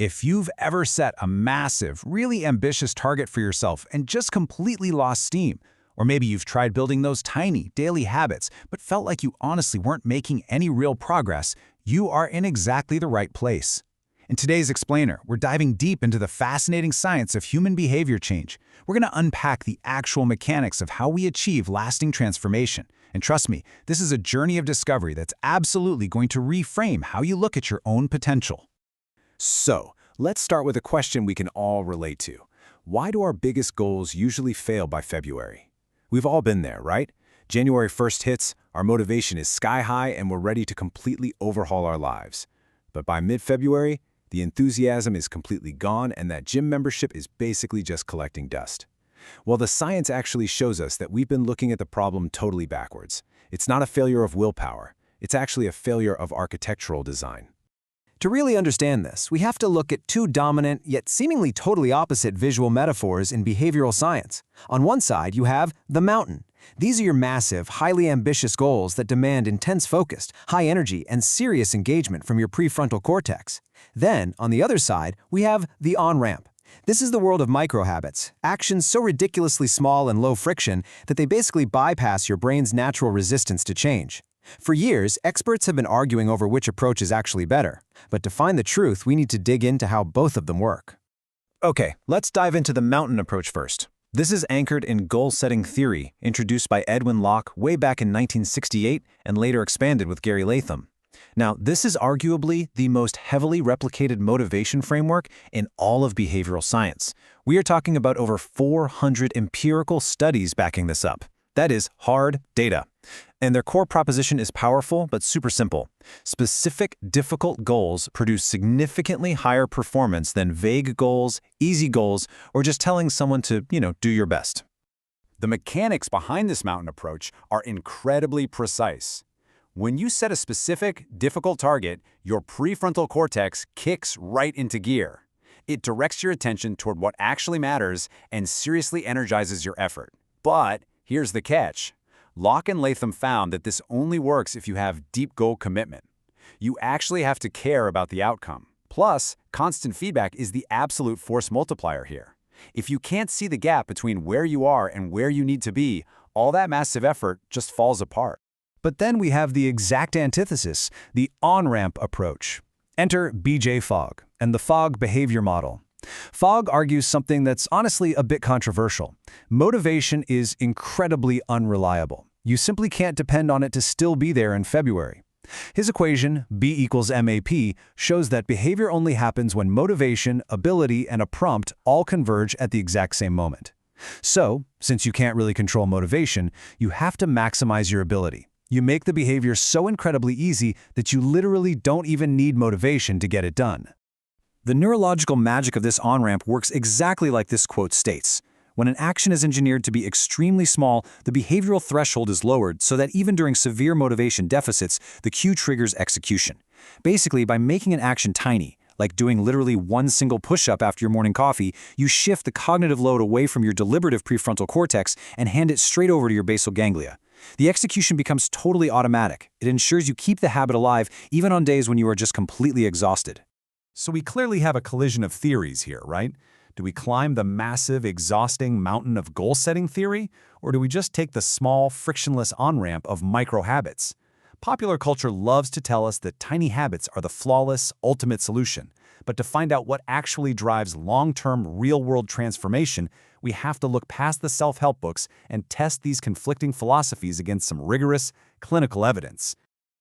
If you've ever set a massive, really ambitious target for yourself and just completely lost steam, or maybe you've tried building those tiny, daily habits but felt like you honestly weren't making any real progress, you are in exactly the right place. In today's Explainer, we're diving deep into the fascinating science of human behavior change. We're going to unpack the actual mechanics of how we achieve lasting transformation. And trust me, this is a journey of discovery that's absolutely going to reframe how you look at your own potential. So, let's start with a question we can all relate to. Why do our biggest goals usually fail by February? We've all been there, right? January 1st hits, our motivation is sky high and we're ready to completely overhaul our lives. But by mid-February, the enthusiasm is completely gone and that gym membership is basically just collecting dust. Well, the science actually shows us that we've been looking at the problem totally backwards. It's not a failure of willpower. It's actually a failure of architectural design. To really understand this, we have to look at two dominant, yet seemingly totally opposite visual metaphors in behavioral science. On one side, you have the mountain. These are your massive, highly ambitious goals that demand intense focus, high energy, and serious engagement from your prefrontal cortex. Then, on the other side, we have the on-ramp. This is the world of microhabits, actions so ridiculously small and low friction that they basically bypass your brain's natural resistance to change. For years, experts have been arguing over which approach is actually better. But to find the truth, we need to dig into how both of them work. Okay, let's dive into the mountain approach first. This is anchored in goal-setting theory, introduced by Edwin Locke way back in 1968 and later expanded with Gary Latham. Now, this is arguably the most heavily replicated motivation framework in all of behavioral science. We are talking about over 400 empirical studies backing this up. That is hard data. And their core proposition is powerful but super simple. Specific, difficult goals produce significantly higher performance than vague goals, easy goals, or just telling someone to, do your best. The mechanics behind this mountain approach are incredibly precise. When you set a specific, difficult target, your prefrontal cortex kicks right into gear. It directs your attention toward what actually matters and seriously energizes your effort. But here's the catch. Locke and Latham found that this only works if you have deep goal commitment. You actually have to care about the outcome. Plus, constant feedback is the absolute force multiplier here. If you can't see the gap between where you are and where you need to be, all that massive effort just falls apart. But then we have the exact antithesis, the on-ramp approach. Enter B.J. Fogg and the Fogg behavior model. Fogg argues something that's honestly a bit controversial. Motivation is incredibly unreliable. You simply can't depend on it to still be there in February. His equation, B equals MAP, shows that behavior only happens when motivation, ability, and a prompt all converge at the exact same moment. So, since you can't really control motivation, you have to maximize your ability. You make the behavior so incredibly easy that you literally don't even need motivation to get it done. The neurological magic of this on-ramp works exactly like this quote states. When an action is engineered to be extremely small, the behavioral threshold is lowered so that even during severe motivation deficits, the cue triggers execution. Basically, by making an action tiny, like doing literally one single push-up after your morning coffee, you shift the cognitive load away from your deliberative prefrontal cortex and hand it straight over to your basal ganglia. The execution becomes totally automatic. It ensures you keep the habit alive even on days when you are just completely exhausted. So we clearly have a collision of theories here, right? Do we climb the massive, exhausting mountain of goal-setting theory, or do we just take the small, frictionless on-ramp of micro-habits? Popular culture loves to tell us that tiny habits are the flawless, ultimate solution. But to find out what actually drives long-term, real-world transformation, we have to look past the self-help books and test these conflicting philosophies against some rigorous, clinical evidence.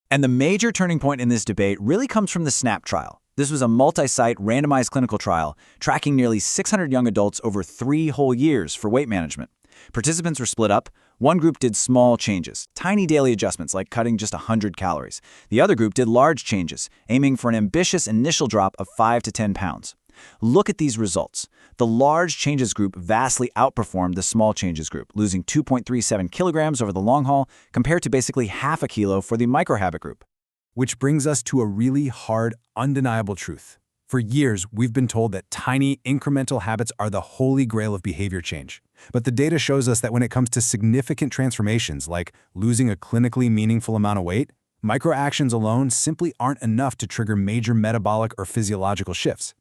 And the major turning point in this debate really comes from the SNAP trial. This was a multi-site, randomized clinical trial tracking nearly 600 young adults over 3 whole years for weight management. Participants were split up. One group did small changes, tiny daily adjustments like cutting just 100 calories. The other group did large changes, aiming for an ambitious initial drop of 5 to 10 pounds. Look at these results. The large changes group vastly outperformed the small changes group, losing 2.37 kilograms over the long haul compared to basically half a kilo for the microhabit group. Which brings us to a really hard, undeniable truth. For years, we've been told that tiny, incremental habits are the holy grail of behavior change. But the data shows us that when it comes to significant transformations like losing a clinically meaningful amount of weight, microactions alone simply aren't enough to trigger major metabolic or physiological shifts.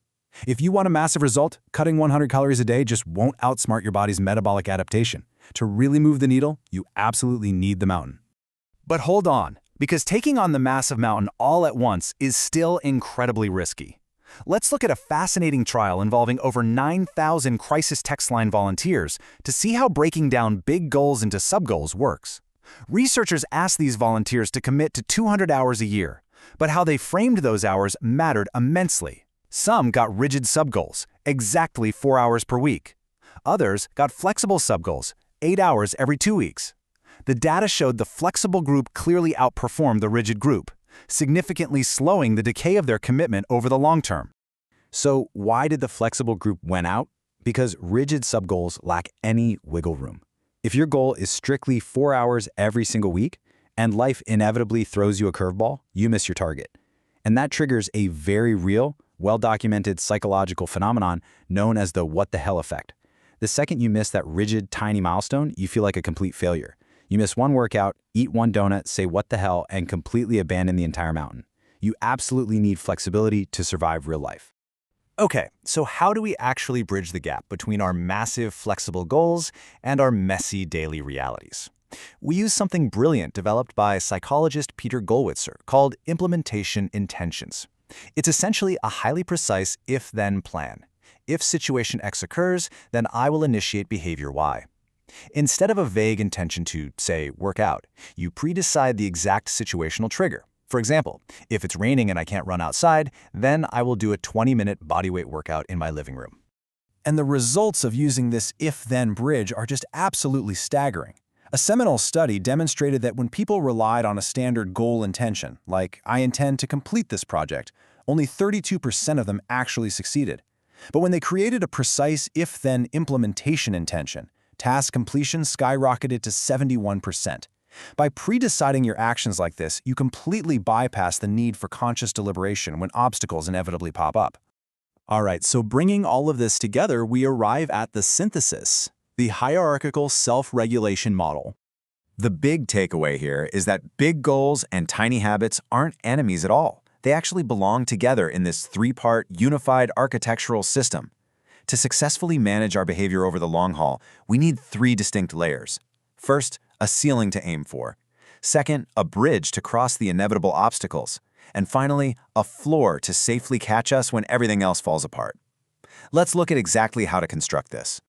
If you want a massive result, cutting 100 calories a day just won't outsmart your body's metabolic adaptation. To really move the needle, you absolutely need the mountain. But hold on, because taking on the massive mountain all at once is still incredibly risky. Let's look at a fascinating trial involving over 9,000 crisis text line volunteers to see how breaking down big goals into subgoals works. Researchers asked these volunteers to commit to 200 hours a year, but how they framed those hours mattered immensely. Some got rigid subgoals, exactly 4 hours per week. Others got flexible subgoals, 8 hours every 2 weeks. The data showed the flexible group clearly outperformed the rigid group, significantly slowing the decay of their commitment over the long term. So why did the flexible group win out? Because rigid subgoals lack any wiggle room. If your goal is strictly 4 hours every single week, and life inevitably throws you a curveball, you miss your target. And that triggers a very real, well-documented psychological phenomenon known as the what the hell effect. The second you miss that rigid, tiny milestone, you feel like a complete failure. You miss one workout, eat one donut, say what the hell, and completely abandon the entire mountain. You absolutely need flexibility to survive real life. Okay, so how do we actually bridge the gap between our massive flexible goals and our messy daily realities? We use something brilliant developed by psychologist Peter Gollwitzer called implementation intentions. It's essentially a highly precise if-then plan. If situation X occurs, then I will initiate behavior Y. Instead of a vague intention to, say, work out, you pre-decide the exact situational trigger. For example, if it's raining and I can't run outside, then I will do a 20-minute bodyweight workout in my living room. And the results of using this if-then bridge are just absolutely staggering. A seminal study demonstrated that when people relied on a standard goal intention, like I intend to complete this project, only 32% of them actually succeeded. But when they created a precise if-then implementation intention, task completion skyrocketed to 71%. By pre-deciding your actions like this, you completely bypass the need for conscious deliberation when obstacles inevitably pop up. All right, so bringing all of this together, we arrive at the synthesis, the hierarchical self-regulation model. The big takeaway here is that big goals and tiny habits aren't enemies at all. They actually belong together in this three-part unified architectural system. To successfully manage our behavior over the long haul, we need three distinct layers. First, a ceiling to aim for. Second, a bridge to cross the inevitable obstacles. And finally, a floor to safely catch us when everything else falls apart. Let's look at exactly how to construct this.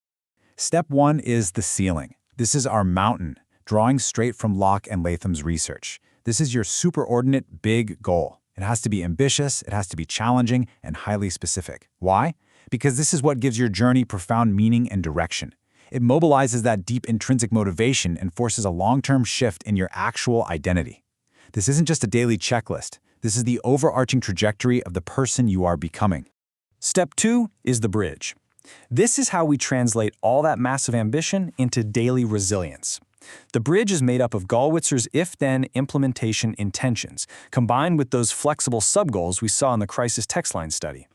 Step 1 is the ceiling. This is our mountain, drawing straight from Locke and Latham's research. This is your superordinate big goal. It has to be ambitious, it has to be challenging, and highly specific. Why? Because this is what gives your journey profound meaning and direction. It mobilizes that deep intrinsic motivation and forces a long-term shift in your actual identity. This isn't just a daily checklist. This is the overarching trajectory of the person you are becoming. Step 2 is the bridge. This is how we translate all that massive ambition into daily resilience. The bridge is made up of Gollwitzer's if-then implementation intentions, combined with those flexible subgoals we saw in the crisis text line study.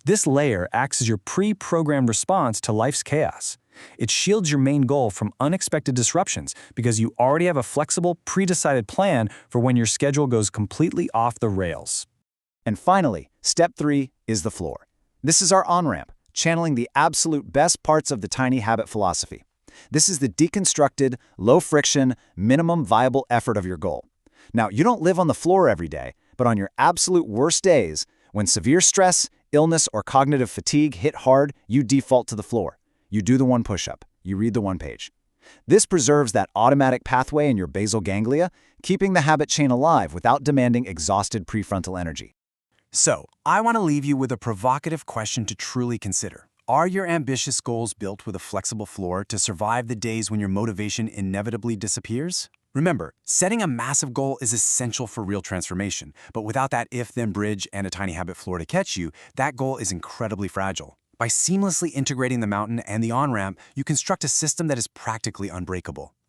This layer acts as your pre-programmed response to life's chaos. It shields your main goal from unexpected disruptions because you already have a flexible, pre-decided plan for when your schedule goes completely off the rails. And finally, step 3 is the floor. This is our on-ramp, channeling the absolute best parts of the tiny habit philosophy. This is the deconstructed, low-friction, minimum viable effort of your goal. Now, you don't live on the floor every day, but on your absolute worst days, when severe stress, illness, or cognitive fatigue hit hard, you default to the floor. You do the one push-up. You read the one page. This preserves that automatic pathway in your basal ganglia, keeping the habit chain alive without demanding exhausted prefrontal energy. So, I want to leave you with a provocative question to truly consider. Are your ambitious goals built with a flexible floor to survive the days when your motivation inevitably disappears? Remember, setting a massive goal is essential for real transformation, but without that if-then bridge and a tiny habit floor to catch you, that goal is incredibly fragile. By seamlessly integrating the mountain and the on-ramp, you construct a system that is practically unbreakable.